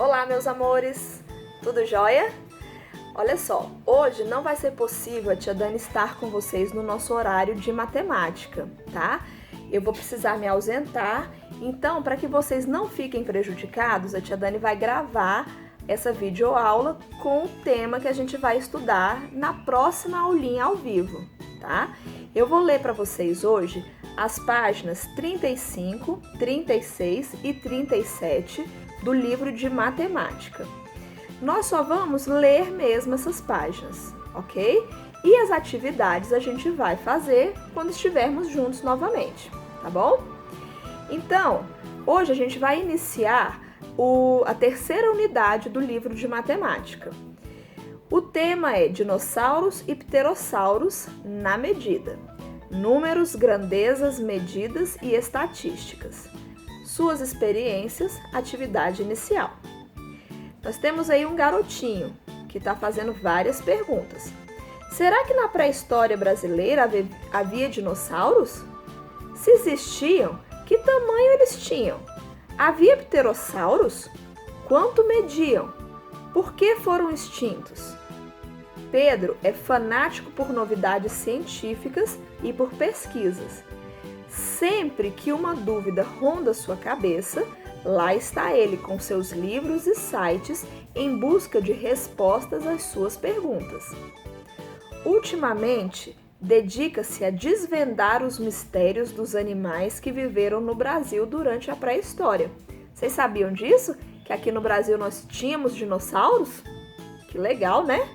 Olá, meus amores! Tudo jóia? Olha só, hoje não vai ser possível a tia Dani estar com vocês no nosso horário de matemática, tá? Eu vou precisar me ausentar, então para que vocês não fiquem prejudicados, a tia Dani vai gravar essa videoaula com o tema que a gente vai estudar na próxima aulinha ao vivo, tá? Eu vou ler para vocês hoje as páginas 35, 36 e 37 do livro de matemática. Nós só vamos ler mesmo essas páginas, ok? E as atividades a gente vai fazer quando estivermos juntos novamente, tá bom? Então, hoje a gente vai iniciar a terceira unidade do livro de matemática. O tema é dinossauros e pterossauros na medida. Números, grandezas, medidas e estatísticas. Suas experiências, atividade inicial. Nós temos aí um garotinho que está fazendo várias perguntas. Será que na pré-história brasileira havia dinossauros? Se existiam, que tamanho eles tinham? Havia pterossauros? Quanto mediam? Por que foram extintos? Pedro é fanático por novidades científicas e por pesquisas. Sempre que uma dúvida ronda sua cabeça, lá está ele com seus livros e sites em busca de respostas às suas perguntas. Ultimamente, dedica-se a desvendar os mistérios dos animais que viveram no Brasil durante a pré-história. Vocês sabiam disso? Que aqui no Brasil nós tínhamos dinossauros? Que legal, né?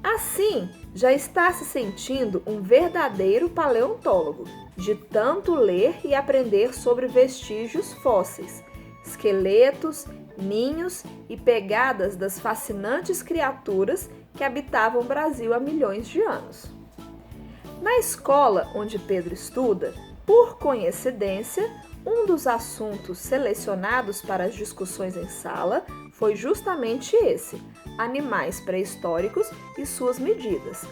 Assim, já está se sentindo um verdadeiro paleontólogo, de tanto ler e aprender sobre vestígios fósseis, esqueletos, ninhos e pegadas das fascinantes criaturas que habitavam o Brasil há milhões de anos. Na escola onde Pedro estuda, por coincidência, um dos assuntos selecionados para as discussões em sala foi justamente esse: animais pré-históricos e suas medidas.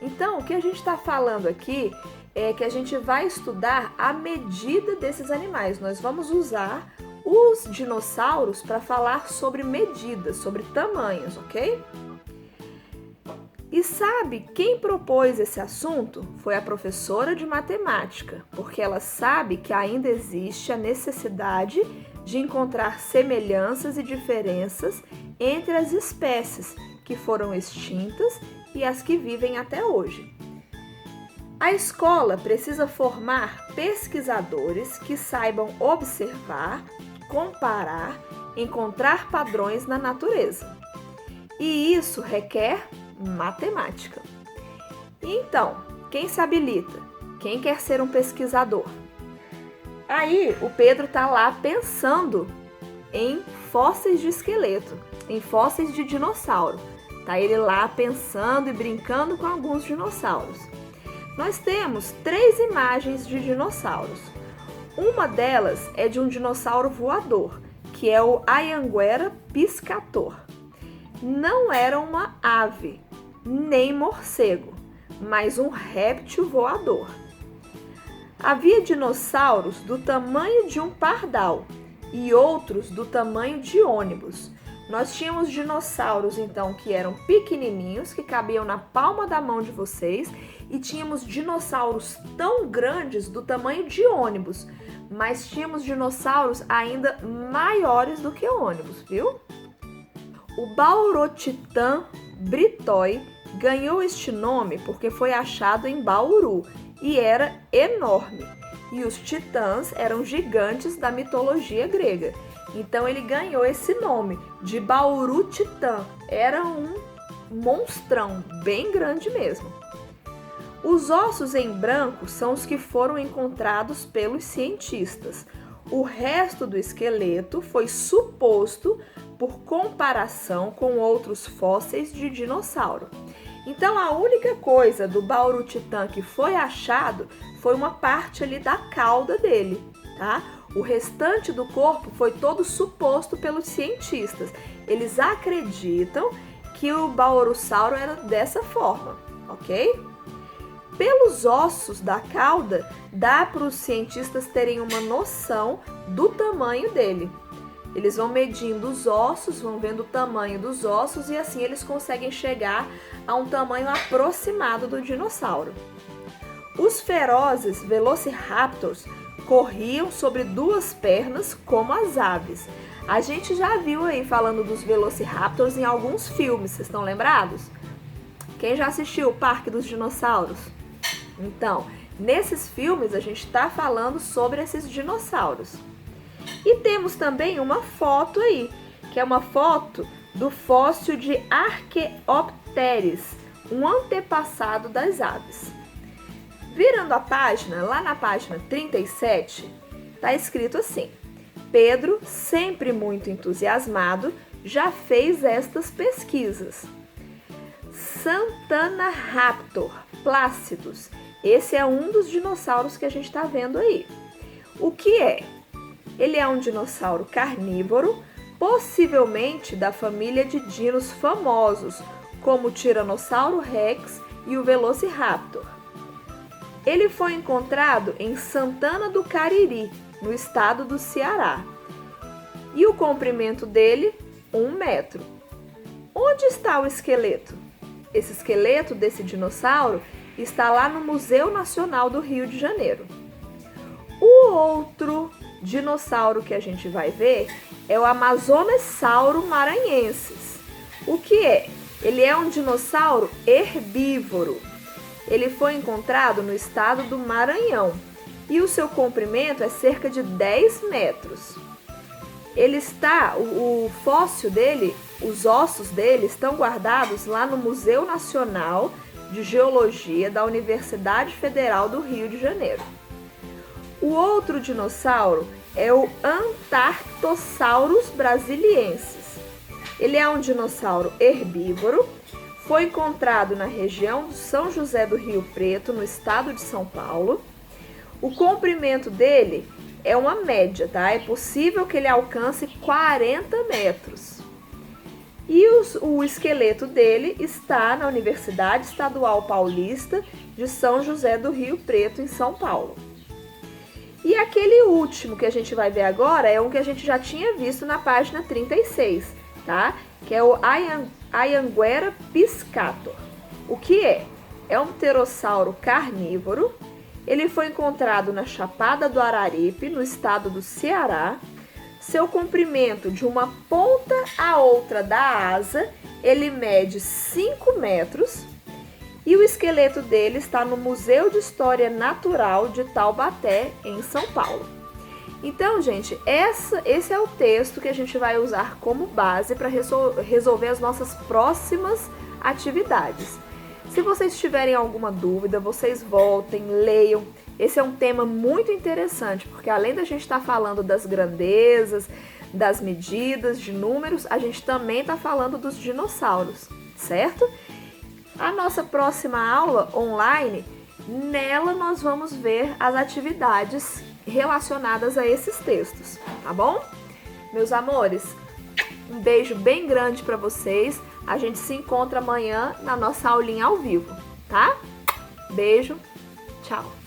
Então, o que a gente está falando aqui é que a gente vai estudar a medida desses animais. Nós vamos usar os dinossauros para falar sobre medidas, sobre tamanhos, ok? E sabe quem propôs esse assunto? Foi a professora de matemática, porque ela sabe que ainda existe a necessidade de encontrar semelhanças e diferenças entre as espécies que foram extintas e as que vivem até hoje. A escola precisa formar pesquisadores que saibam observar, comparar, encontrar padrões na natureza. E isso requer matemática. Então, quem se habilita? Quem quer ser um pesquisador? Aí o Pedro está lá pensando em fósseis de esqueleto, em fósseis de dinossauro. Tá ele lá pensando e brincando com alguns dinossauros. Nós temos 3 imagens de dinossauros. Uma delas é de um dinossauro voador, que é o Anhanguera piscator. Não era uma ave, nem morcego, mas um réptil voador. Havia dinossauros do tamanho de um pardal e outros do tamanho de ônibus. Nós tínhamos dinossauros, então, que eram pequenininhos, que cabiam na palma da mão de vocês, e tínhamos dinossauros tão grandes do tamanho de ônibus, mas tínhamos dinossauros ainda maiores do que ônibus, viu? O Baurotitã britoi ganhou este nome porque foi achado em Bauru e era enorme. E os titãs eram gigantes da mitologia grega. Então ele ganhou esse nome de Baurotitã. Era um monstrão, bem grande mesmo. Os ossos em branco são os que foram encontrados pelos cientistas. O resto do esqueleto foi suposto por comparação com outros fósseis de dinossauro. Então a única coisa do Baurotitã que foi achado foi uma parte ali da cauda dele, tá? O restante do corpo foi todo suposto pelos cientistas. Eles acreditam que o Baurossauro era dessa forma, ok? Pelos ossos da cauda, dá para os cientistas terem uma noção do tamanho dele. Eles vão medindo os ossos, vão vendo o tamanho dos ossos e assim eles conseguem chegar a um tamanho aproximado do dinossauro. Os ferozes Velociraptors corriam sobre duas pernas como as aves. A gente já viu aí falando dos Velociraptors em alguns filmes, vocês estão lembrados? Quem já assistiu o Parque dos Dinossauros? Então, nesses filmes a gente está falando sobre esses dinossauros. E temos também uma foto aí, que é uma foto do fóssil de Archaeopteryx, um antepassado das aves. Virando a página, lá na página 37, está escrito assim: Pedro, sempre muito entusiasmado, já fez estas pesquisas. Santana-raptor, Plácidos. Esse é um dos dinossauros que a gente está vendo aí. O que é? Ele é um dinossauro carnívoro, possivelmente da família de dinos famosos, como o Tiranossauro Rex e o Velociraptor. Ele foi encontrado em Santana do Cariri, no estado do Ceará. E o comprimento dele, 1 metro. Onde está o esqueleto? Esse esqueleto desse dinossauro está lá no Museu Nacional do Rio de Janeiro. O outro dinossauro que a gente vai ver é o Amazonessauro maranhensis. O que é? Ele é um dinossauro herbívoro. Ele foi encontrado no estado do Maranhão e o seu comprimento é cerca de 10 metros. O fóssil dele, os ossos dele estão guardados lá no Museu Nacional de Geologia da Universidade Federal do Rio de Janeiro. O outro dinossauro é o Antarctosaurus brasiliensis. Ele é um dinossauro herbívoro, foi encontrado na região do São José do Rio Preto, no estado de São Paulo. O comprimento dele é uma média, tá? É possível que ele alcance 40 metros. E o esqueleto dele está na Universidade Estadual Paulista de São José do Rio Preto, em São Paulo. E aquele último que a gente vai ver agora é um que a gente já tinha visto na página 36, tá? Que é o Anhanguera piscator. O que é? É um pterossauro carnívoro. Ele foi encontrado na Chapada do Araripe, no estado do Ceará. Seu comprimento de uma ponta à outra da asa, ele mede 5 metros. E o esqueleto dele está no Museu de História Natural de Taubaté, em São Paulo. Então, gente, esse é o texto que a gente vai usar como base para resolver as nossas próximas atividades. Se vocês tiverem alguma dúvida, vocês voltem, leiam. Esse é um tema muito interessante, porque além da gente estar falando das grandezas, das medidas, de números, a gente também está falando dos dinossauros, certo? A nossa próxima aula online, nela nós vamos ver as atividades relacionadas a esses textos, tá bom? Meus amores, um beijo bem grande para vocês. A gente se encontra amanhã na nossa aulinha ao vivo, tá? Beijo, tchau!